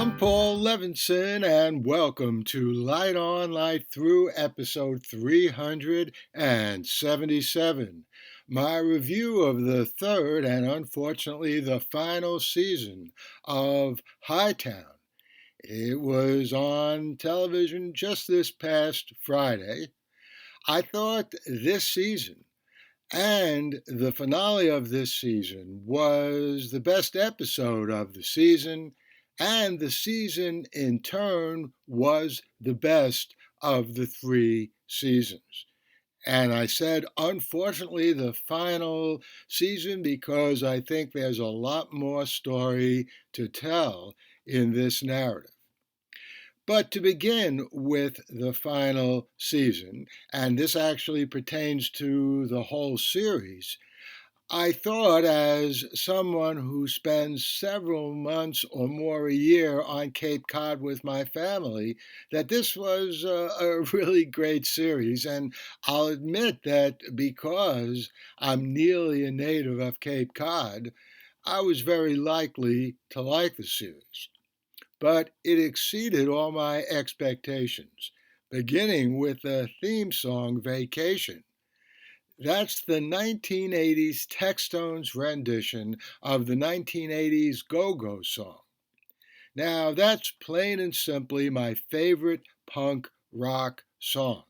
I'm Paul Levinson, and welcome to Light On, Light Through, episode 377. My review of the third and unfortunately the final season of Hightown. It was on television just this past Friday. I thought this season and the finale of this season was the best episode of the season, and the season in turn was the best of the three seasons. And I said, unfortunately, the final season because I think there's a lot more story to tell in this narrative. But to begin with the final season, and this actually pertains to the whole series, I thought, as someone who spends several months or more a year on Cape Cod with my family, that this was a really great series. And I'll admit that because I'm nearly a native of Cape Cod, I was very likely to like the series. But it exceeded all my expectations, beginning with the theme song Vacation. That's the 1980s Textones rendition of the 1980s Go-Go song. Now, that's plain and simply my favorite punk rock song.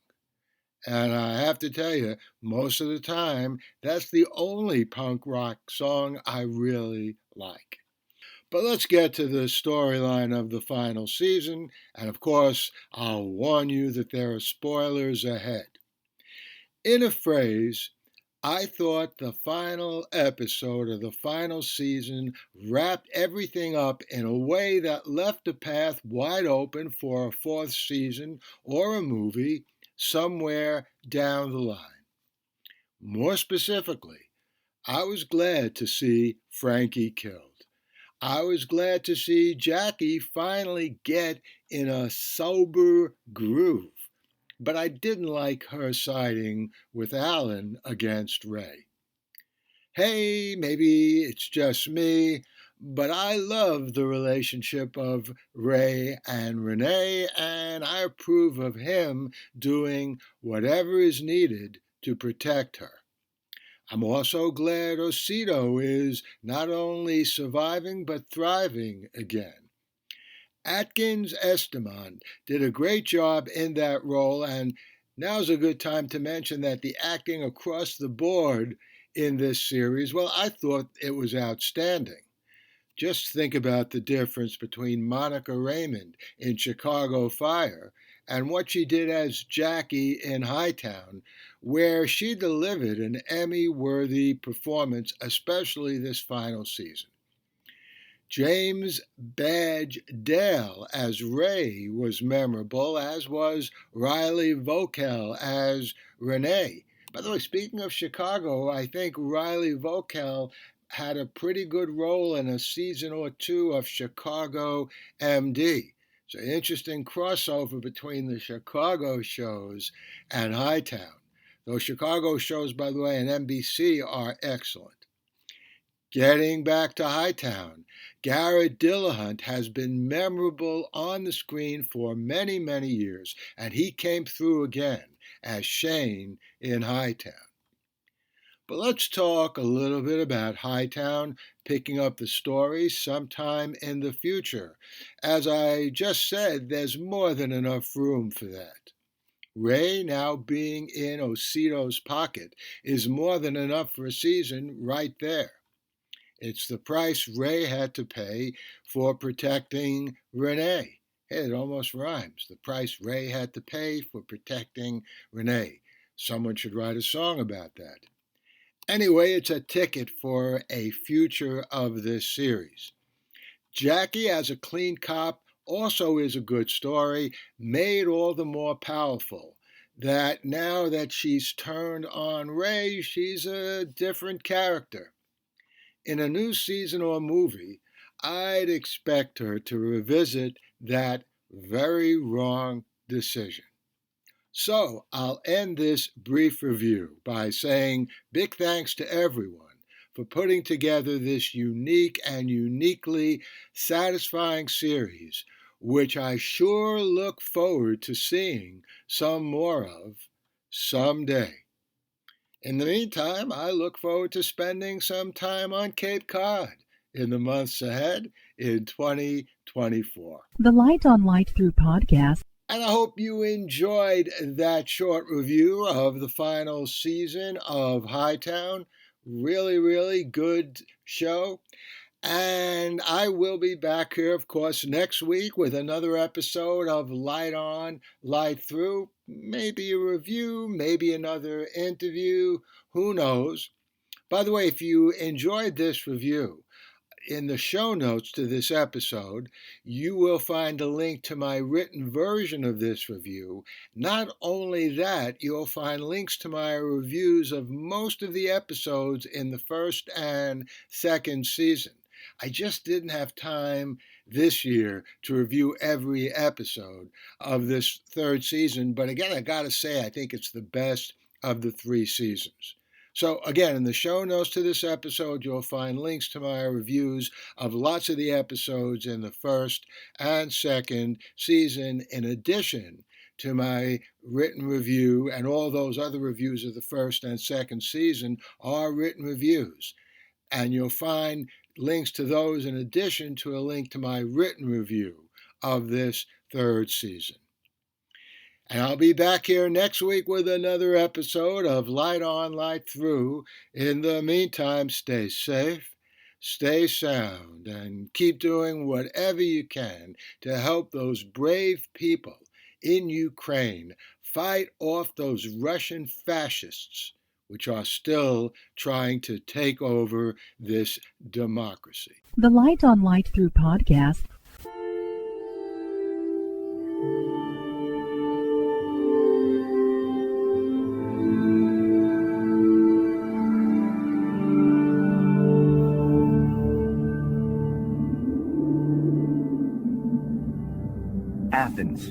And I have to tell you, most of the time, that's the only punk rock song I really like. But let's get to the storyline of the final season, and of course, I'll warn you that there are spoilers ahead. In a phrase, I thought the final episode of the final season wrapped everything up in a way that left the path wide open for a fourth season or a movie somewhere down the line. More specifically, I was glad to see Frankie killed. I was glad to see Jackie finally get in a sober groove, but I didn't like her siding with Alan against Ray. Hey, maybe it's just me, but I love the relationship of Ray and Renee, and I approve of him doing whatever is needed to protect her. I'm also glad Osito is not only surviving but thriving again. Atkins Estamond did a great job in that role, and now's a good time to mention that the acting across the board in this series, well, I thought it was outstanding. Just think about the difference between Monica Raymond in Chicago Fire and what she did as Jackie in Hightown, where she delivered an Emmy-worthy performance, especially this final season. James Badge Dale as Ray was memorable, as was Riley Vokel as Renee. By the way, speaking of Chicago, I think Riley Vokel had a pretty good role in a season or two of Chicago MD. It's an interesting crossover between the Chicago shows and Hightown. Those Chicago shows, by the way, and NBC are excellent. Getting back to Hightown, Garrett Dillahunt has been memorable on the screen for many, many years, and he came through again as Shane in Hightown. But let's talk a little bit about Hightown picking up the story sometime in the future. As I just said, there's more than enough room for that. Ray now being in Osito's pocket is more than enough for a season right there. It's the price Ray had to pay for protecting Renee. Hey, it almost rhymes. The price Ray had to pay for protecting Renee. Someone should write a song about that. Anyway, it's a ticket for a future of this series. Jackie as a clean cop also is a good story, made all the more powerful that now that she's turned on Ray, she's a different character. In a new season or movie, I'd expect her to revisit that very wrong decision. So I'll end this brief review by saying big thanks to everyone for putting together this unique and uniquely satisfying series, which I sure look forward to seeing some more of someday. In the meantime, I look forward to spending some time on Cape Cod in the months ahead in 2024. The Light on Light Through podcast. And I hope you enjoyed that short review of the final season of Hightown. Really, really good show. And I will be back here, of course, next week with another episode of Light On, Light Through. Maybe a review, maybe another interview, who knows. By the way, if you enjoyed this review, in the show notes to this episode, you will find a link to my written version of this review. Not only that, you'll find links to my reviews of most of the episodes in the first and second season. I just didn't have time this year to review every episode of this third season, but again, I gotta say, I think it's the best of the 3 seasons. So again, in the show notes to this episode, you'll find links to my reviews of lots of the episodes in the first and second season, in addition to my written review, and all those other reviews of the first and second season are written reviews. And you'll find links to those in addition to a link to my written review of this third season. And I'll be back here next week with another episode of Light On, Light Through. In the meantime, stay safe, stay sound, and keep doing whatever you can to help those brave people in Ukraine fight off those Russian fascists, which are still trying to take over this democracy. The Light on Light Through podcast. Athens,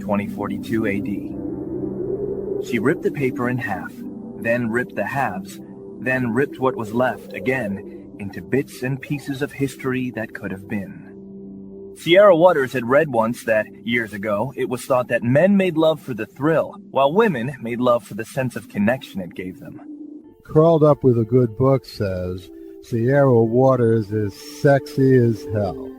2042 AD. She ripped the paper in half, then ripped the halves, then ripped what was left again into bits and pieces of history that could have been. Sierra Waters had read once that, years ago, it was thought that men made love for the thrill, while women made love for the sense of connection it gave them. Curled Up with a Good Book says, Sierra Waters is sexy as hell.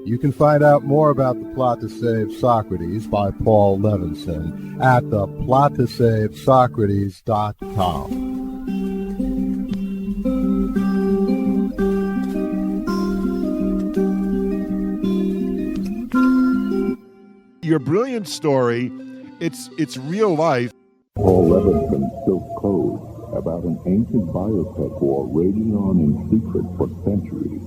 You can find out more about The Plot to Save Socrates by Paul Levinson at theplot2savesocrates.com. Your brilliant story, it's real life. Paul Levinson Silk Code about an ancient biotech war raging on in secret for centuries.